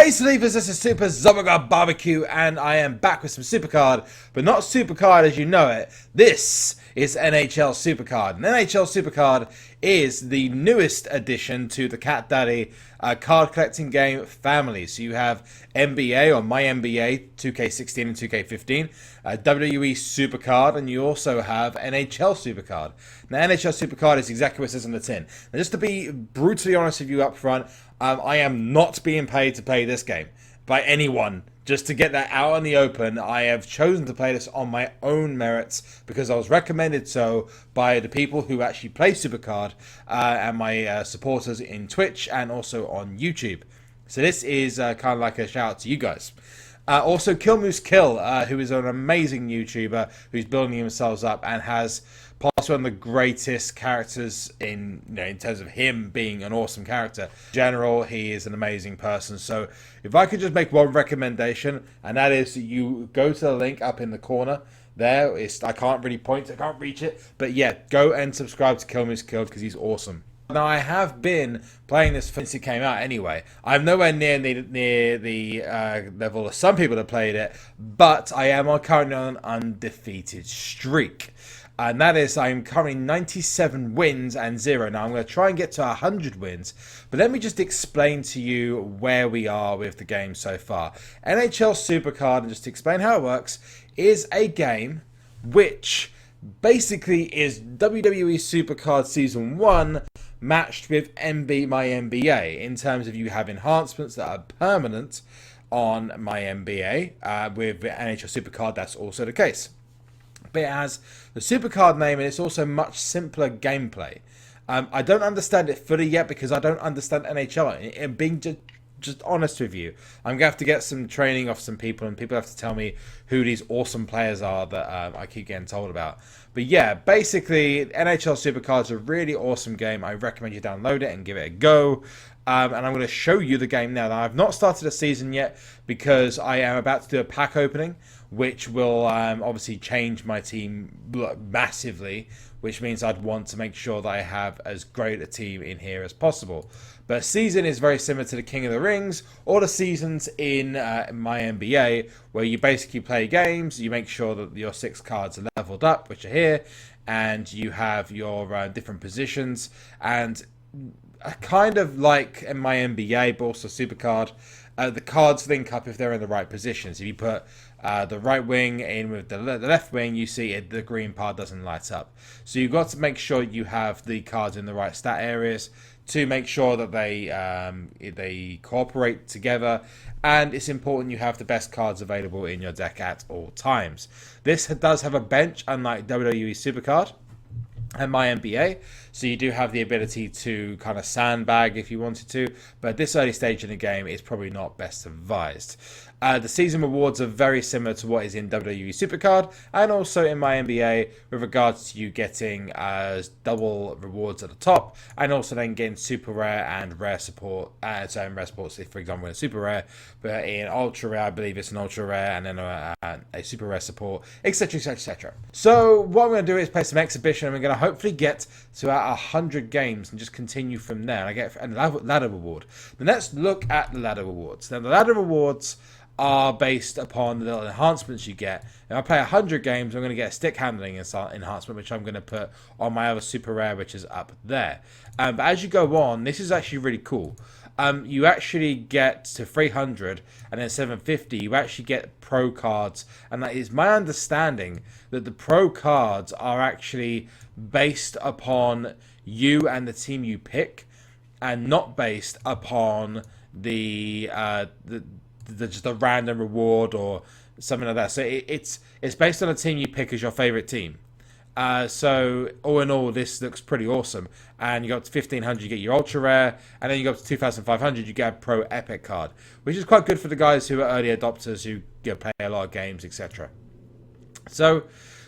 Hey Sleepers, this is SUPERZOMGBBQ and I am back with some SuperCard, but not SuperCard as you know it. This is NHL SuperCard. And NHL SuperCard is the newest addition to the Cat Daddy card collecting game family. So you have NBA or My NBA 2K16 and 2K15, WWE SuperCard, and you also have NHL SuperCard. Now NHL SuperCard is exactly what it says on the tin. Now just to be brutally honest with you up front, I am not being paid to play this game by anyone. Just to get that out in the open, I have chosen to play this on my own merits because I was recommended so by the people who actually play SuperCard and my supporters in Twitch and also on YouTube. So this is kind of like a shout out to you guys. Also, Kill Moose Kill, who is an amazing YouTuber who's building themselves up and has possibly one of the greatest characters in terms of him being an awesome character. In general, he is an amazing person. So if I could just make one recommendation, and that is that you go to the link up in the corner there. I can't really point, I can't reach it, but yeah, go and subscribe to Kill Moose Kill because he's awesome. Now, I have been playing this since it came out anyway. I'm nowhere near the level of some people that played it, but I am currently on an undefeated streak. And that is, I'm currently 97 wins and 0. Now, I'm going to try and get to 100 wins, but let me just explain to you where we are with the game so far. NHL SuperCard, and just to explain how it works, is a game which basically is WWE SuperCard Season 1 matched with My NBA in terms of you have enhancements that are permanent on My NBA. With NHL SuperCard, that's also the case. But it has the SuperCard name and it's also much simpler gameplay. I don't understand it fully yet because I don't understand NHL. And being just honest with you, I'm going to have to get some training off some people and people have to tell me who these awesome players are that I keep getting told about. But yeah, basically, NHL SuperCard is a really awesome game. I recommend you download it and give it a go. And I'm going to show you the game now. Now, I've not started a season yet because I am about to do a pack opening, which will obviously change my team massively, which means I'd want to make sure that I have as great a team in here as possible. But a season is very similar to the King of the Rings or the seasons in My NBA, where you basically play games, you make sure that your 6 cards are leveled up, which are here, and you have your different positions, and kind of like in My NBA, but also SuperCard, the cards link up if they're in the right positions. If you put the right wing in with the left wing, you see the green part doesn't light up. So you've got to make sure you have the cards in the right stat areas to make sure that they cooperate together, and it's important you have the best cards available in your deck at all times. This does have a bench, unlike WWE SuperCard and My NBA, so you do have the ability to kind of sandbag if you wanted to, but at this early stage in the game, it's probably not best advised. The season rewards are very similar to what is in WWE SuperCard and also in My NBA with regards to you getting double rewards at the top and also then getting super rare and rare support. So in rare supports, for example, in super rare, but in ultra rare, I believe it's an ultra rare and then a super rare support, etc, etc, etc. So what I'm going to do is play some exhibition and we're going to hopefully get to about 100 games and just continue from there. And I get a ladder reward. Then let's look at the ladder rewards. Now the ladder rewards are based upon the little enhancements you get. If I play 100 games, I'm going to get a stick handling enhancement, which I'm going to put on my other super rare, which is up there. But as you go on, this is actually really cool. You actually get to 300 and then 750. You actually get pro cards, and that is my understanding that the pro cards are actually based upon you and the team you pick, and not based upon just a random reward or something like that. So it's based on a team you pick as your favorite team. So all in all, this looks pretty awesome. And you go up to 1500, you get your ultra rare, and then you go up to 2500, you get a pro epic card, which is quite good for the guys who are early adopters who play a lot of games, etc. So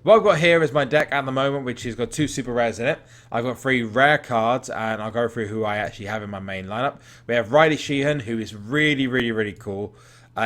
what I've got here is my deck at the moment, which has got 2 super rares in it. I've got 3 rare cards, and I'll go through who I actually have in my main lineup. We have Riley Sheehan, who is really, really, really cool.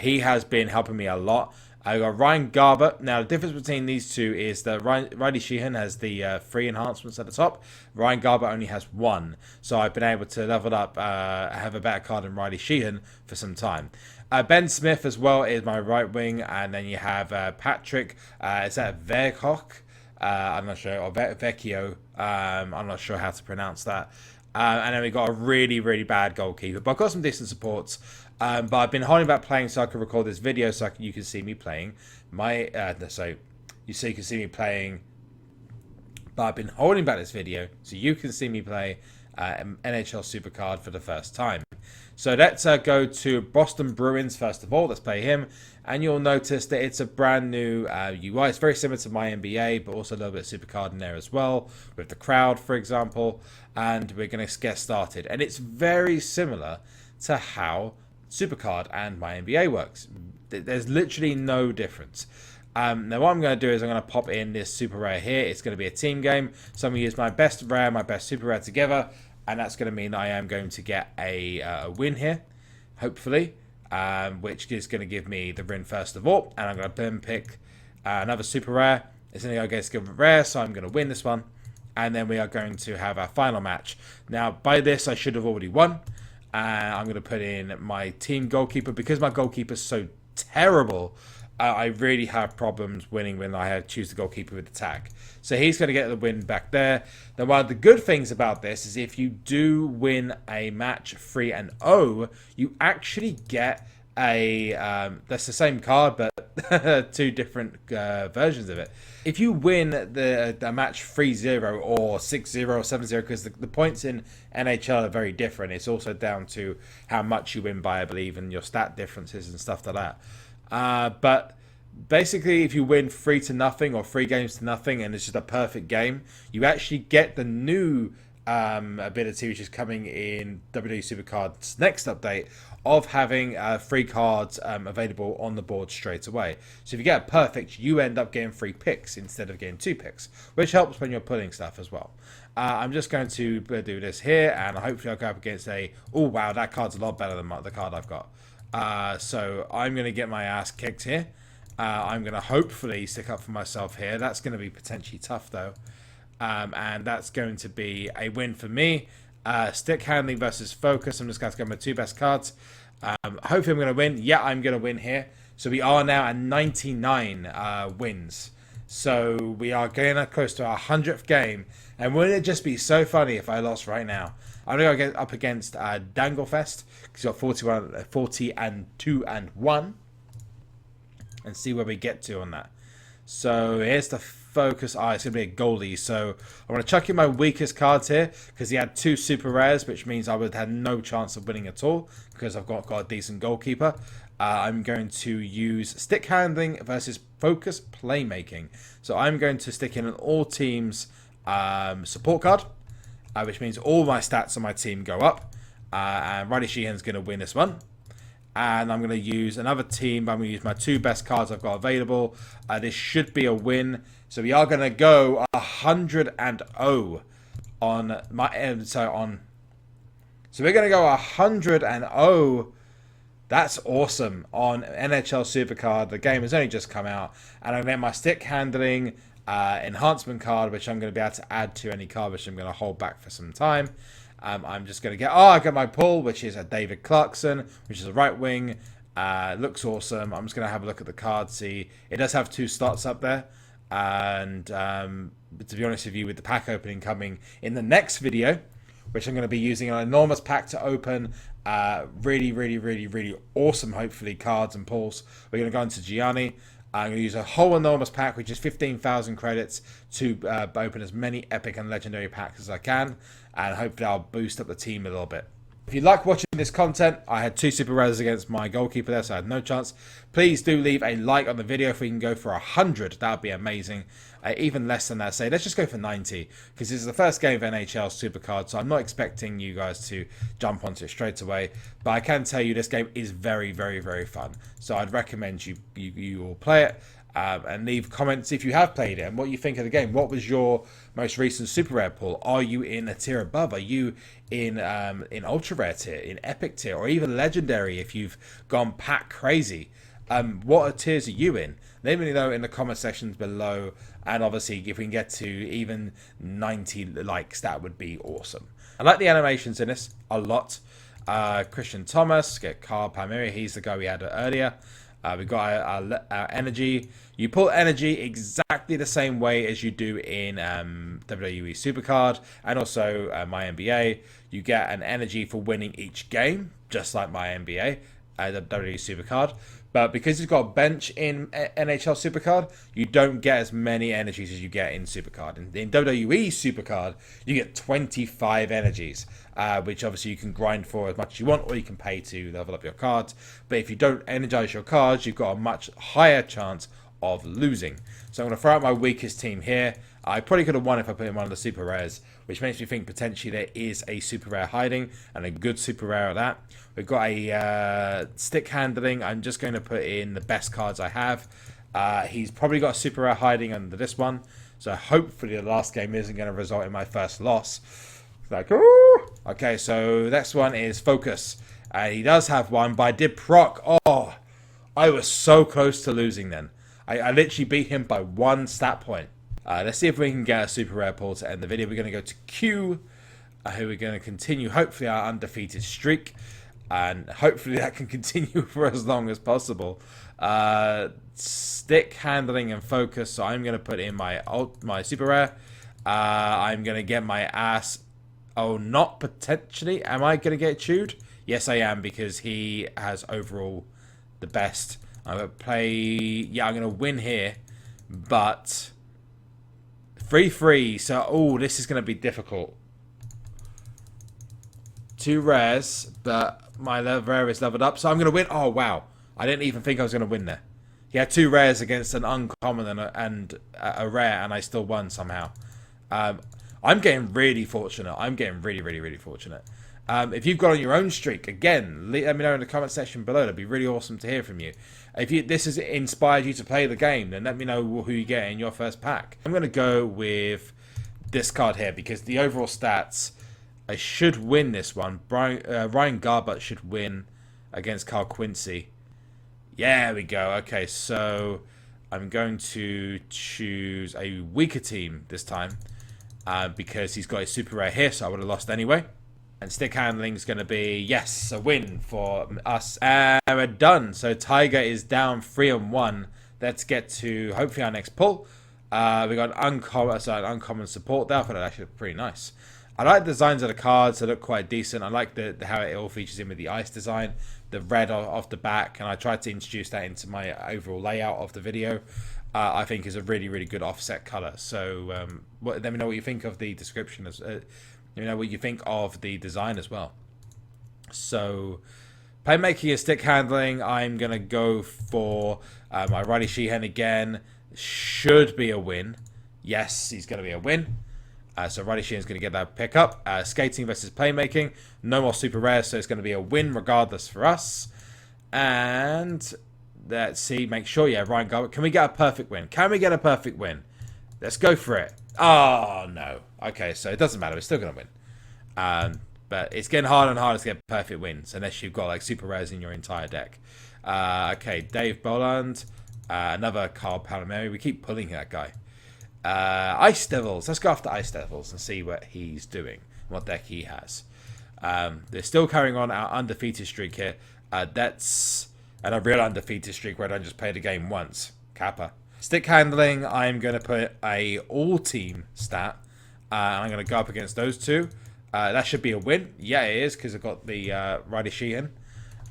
He has been helping me a lot. I got Ryan Garber. Now, the difference between these two is that Riley Sheehan has the 3 enhancements at the top. Ryan Garber only has 1. So I've been able to level up, have a better card than Riley Sheehan for some time. Ben Smith as well is my right wing. And then you have Patrick, is that Verhoek? I'm not sure, or Vecchio. I'm not sure how to pronounce that. And then we got a really, really bad goalkeeper. But I've got some decent supports. But I've been holding back playing so I can record this video so you can see me playing. You can see me playing. But I've been holding back this video so you can see me play NHL SuperCard for the first time. So let's go to Boston Bruins first of all. Let's play him. And you'll notice that it's a brand new UI. It's very similar to my NBA, but also a little bit of SuperCard in there as well, with the crowd, for example. And we're going to get started. And it's very similar to how SuperCard and my NBA works. There's literally no difference. Now what I'm going to do is I'm going to pop in this super rare here. It's going to be a team game. So I'm going to use my best rare, my best super rare together. And that's going to mean I am going to get a win here, hopefully. Which is going to give me the win first of all. And I'm going to then pick another super rare. It's only against a rare, so I'm going to win this one. And then we are going to have our final match. Now, by this, I should have already won. I'm going to put in my team goalkeeper. Because my goalkeeper is so terrible, I really have problems winning when I choose the goalkeeper with attack. So he's going to get the win back there. Now, one of the good things about this is if you do win a match 3-0, you actually get a... that's the same card, but 2 different versions of it. If you win the match 3-0 or 6-0 or 7-0, because the points in NHL are very different. It's also down to how much you win by, I believe, and your stat differences and stuff like that. But basically, if you win 3-0 or 3 games to nothing, and it's just a perfect game, you actually get the new ability, which is coming in WWE SuperCard's next update, of having 3 cards available on the board straight away. So if you get a perfect, you end up getting 3 picks instead of getting 2 picks, which helps when you're pulling stuff as well. I'm just going to do this here, and hopefully I'll go up against a... Oh, wow, that card's a lot better than the card I've got. So I'm going to get my ass kicked here. I'm going to hopefully stick up for myself here. That's going to be potentially tough, though. And that's going to be a win for me. Stick handling versus focus. I'm just going to go my 2 best cards. Hopefully I'm going to win. Yeah, I'm going to win here. So we are now at 99 wins. So we are getting close to our 100th game. And wouldn't it just be so funny if I lost right now? I'm going to get up against Danglefest, because he's got 40-2-1. And see where we get to on that. So here's the focus. It's going to be a goalie. So I'm going to chuck in my weakest cards here, because he had 2 super rares, which means I would have no chance of winning at all, because I've got a decent goalkeeper. I'm going to use stick handling versus focus playmaking. So I'm going to stick in an all teams support card. Which means all my stats on my team go up. And Riley Sheehan's going to win this one. And I'm going to use another team. I'm going to use my 2 best cards I've got available. This should be a win. So we are going to go 100-0 on my... So we're going to go 100-0. That's awesome on NHL SuperCard. The game has only just come out. And I'm going to get my stick handling... enhancement card, which I'm going to be able to add to any card, which I'm going to hold back for some time. I'm just going to get... I got my pull, which is a David Clarkson, which is a right wing. Looks awesome. I'm just going to have a look at the card, see. It does have 2 slots up there. And to be honest with you, with the pack opening coming in the next video, which I'm going to be using an enormous pack to open really, really, really, really awesome, hopefully, cards and pulls. We're going to go into Gianni. I'm going to use a whole enormous pack, which is 15,000 credits, to open as many epic and legendary packs as I can. And hopefully I'll boost up the team a little bit. If you like watching this content, I had 2 super rares against my goalkeeper there, so I had no chance. Please do leave a like on the video if we can go for 100. That would be amazing. Even less than that, say, let's just go for 90. Because this is the first game of NHL SuperCard, so I'm not expecting you guys to jump onto it straight away. But I can tell you this game is very, very, very fun. So I'd recommend you all play it. And leave comments if you have played it and what you think of the game. What was your most recent super rare pull? Are you in a tier above? Are you in ultra rare tier, in epic tier, or even legendary if you've gone pack crazy? What tiers are you in? Let me know in the comment sections below. And obviously, if we can get to even 90 likes, that would be awesome. I like the animations in this a lot. Christian Thomas, get Carl Palmieri. He's the guy we had earlier. We've got our energy. You pull energy exactly the same way as you do in WWE SuperCard and also my NBA. You get an energy for winning each game, just like my NBA, the WWE SuperCard. But because you've got a bench in NHL SuperCard, you don't get as many energies as you get in SuperCard. In WWE SuperCard, you get 25 energies, which obviously you can grind for as much as you want, or you can pay to level up your cards. But if you don't energize your cards, you've got a much higher chance of losing. So I'm going to throw out my weakest team here. I probably could have won if I put in one of the super rares, which makes me think potentially there is a super rare hiding, and a good super rare at that. We've got a stick handling. I'm just going to put in the best cards I have. He's probably got a super rare hiding under this one, so hopefully the last game isn't going to result in my first loss. Like, ooh. Okay, so next one is focus. He does have one, but I did proc. Oh, I was so close to losing then. I literally beat him by 1 stat point. Let's see if we can get a super rare pull to end the video. We're going to go to Q, who we're going to continue, hopefully, our undefeated streak. And hopefully that can continue for as long as possible. Stick handling and focus. So I'm going to put in my super rare. I'm going to get my ass. Oh, not potentially. Am I going to get chewed? Yes, I am, because he has overall the best. I'm going to play. Yeah, I'm going to win here. But 3-3. So, oh, this is going to be difficult. 2 rares, but my rare is leveled up, so I'm going to win. Oh, wow. I didn't even think I was going to win there. He had 2 rares against an uncommon and a rare, and I still won somehow. I'm getting really fortunate. I'm getting really, really, really fortunate. If you've got on your own streak, again, let me know in the comment section below. That'd be really awesome to hear from you. If this has inspired you to play the game, then let me know who you get in your first pack. I'm going to go with this card here, because the overall stats... I should win this one. Ryan Garbutt should win against Carl Quincy. Yeah, there we go. Okay, so I'm going to choose a weaker team this time because he's got a super rare here, so I would have lost anyway. And stick handling is going to be, yes, a win for us. And we're done. So Tiger is down 3-1. Let's get to hopefully our next pull. We got an uncommon support there. I thought that actually looked pretty nice. I like the designs of the cards. They look quite decent. I like how it all features in with the ice design, the red off the back, and I tried to introduce that into my overall layout of the video. I think is a really, really good offset color. So let me know what you think of the description. Let me know what you think of the design as well. So playmaking and stick handling, I'm going to go for my Riley Sheehan again. Should be a win. Yes, he's going to be a win. So Riley Sheehan's going to get that pickup. Skating versus playmaking. No more super rares, so it's going to be a win regardless for us. And let's see, make sure, yeah, Ryan Garbutt. Can we get a perfect win? Can we get a perfect win? Let's go for it. Oh, no. Okay, so it doesn't matter. We're still going to win. But it's getting harder and harder to get perfect wins unless you've got like super rares in your entire deck. Okay, Dave Boland. Another Carl Palmieri. We keep pulling that guy. Ice Devils. Let's go after Ice Devils and see what he's doing, what deck he has. They're still carrying on our undefeated streak here. That's a real undefeated streak where I don't just play the game once. Kappa. Stick handling, I'm going to put a all-team stat. I'm going to go up against those two. That should be a win. Yeah, it is, because I've got the Riley Sheehan.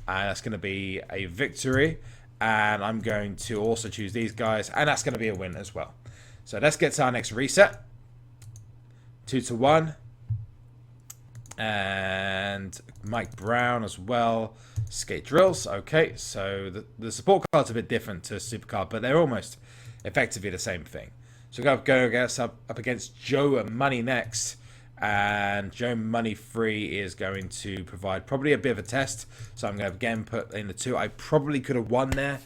And that's going to be a victory. And I'm going to also choose these guys. And that's going to be a win as well. So let's get to our next reset. 2-1. And Mike Brown as well. Skate drills. Okay, so the support card's a bit different to SuperCard, but they're almost effectively the same thing. So we're going to go up against Joe Money next. And Joe Money 3 is going to provide probably a bit of a test. So I'm going to again put in the 2. I probably could have won there.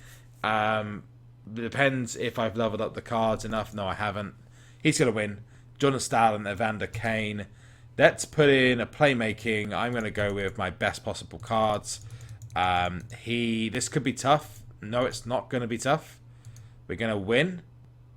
It depends if I've leveled up the cards enough. No, I haven't. He's going to win. Jordan Stahl and Evander Kane. Let's put in a playmaking. I'm going to go with my best possible cards. This could be tough. No, it's not going to be tough. We're going to win.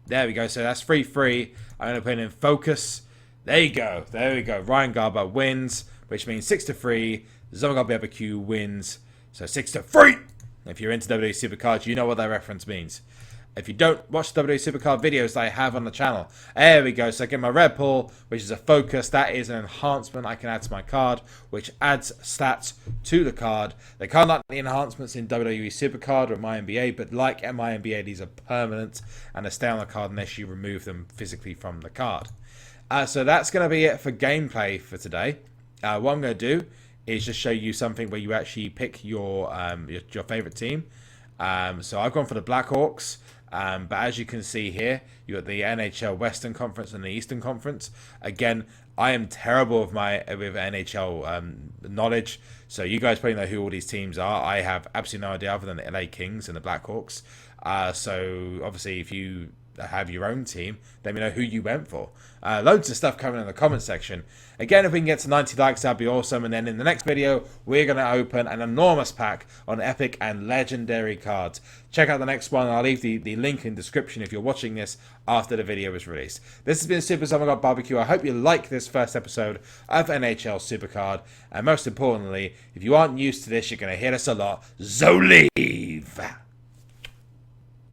There we go. So that's 3-3. I'm going to put in focus. There you go. There we go. Ryan Garber wins, which means 6-3. SUPERZOMGBBQ wins. So 6-3. If you're into WWE SuperCards, you know what that reference means. If you don't watch the WWE SuperCard videos that I have on the channel, there we go. So I get my red pull, which is a focus. That is an enhancement I can add to my card, which adds stats to the card. They can't add the enhancements in WWE SuperCard or MyNBA, but like MyNBA, these are permanent and they stay on the card unless you remove them physically from the card. So that's going to be it for gameplay for today. What I'm going to do is just show you something where you actually pick your favorite team. So I've gone for the Blackhawks. But as you can see here, you got the NHL Western Conference and the Eastern Conference. Again, I am terrible with NHL knowledge, so you guys probably know who all these teams are. I have absolutely no idea other than the LA Kings and the Blackhawks. So obviously, if you have your own team, let me know who you went for. Loads of stuff coming in the comment section. Again, if we can get to 90 likes, that'd be awesome. And then in the next video, we're going to open an enormous pack on epic and legendary cards. Check out the next one. I'll leave the link in the description if you're watching this after the video is released. This has been SuperZomGBBQ. I hope you like this first episode of NHL SuperCard. And most importantly, if you aren't used to this, you're going to hear this a lot. So leave!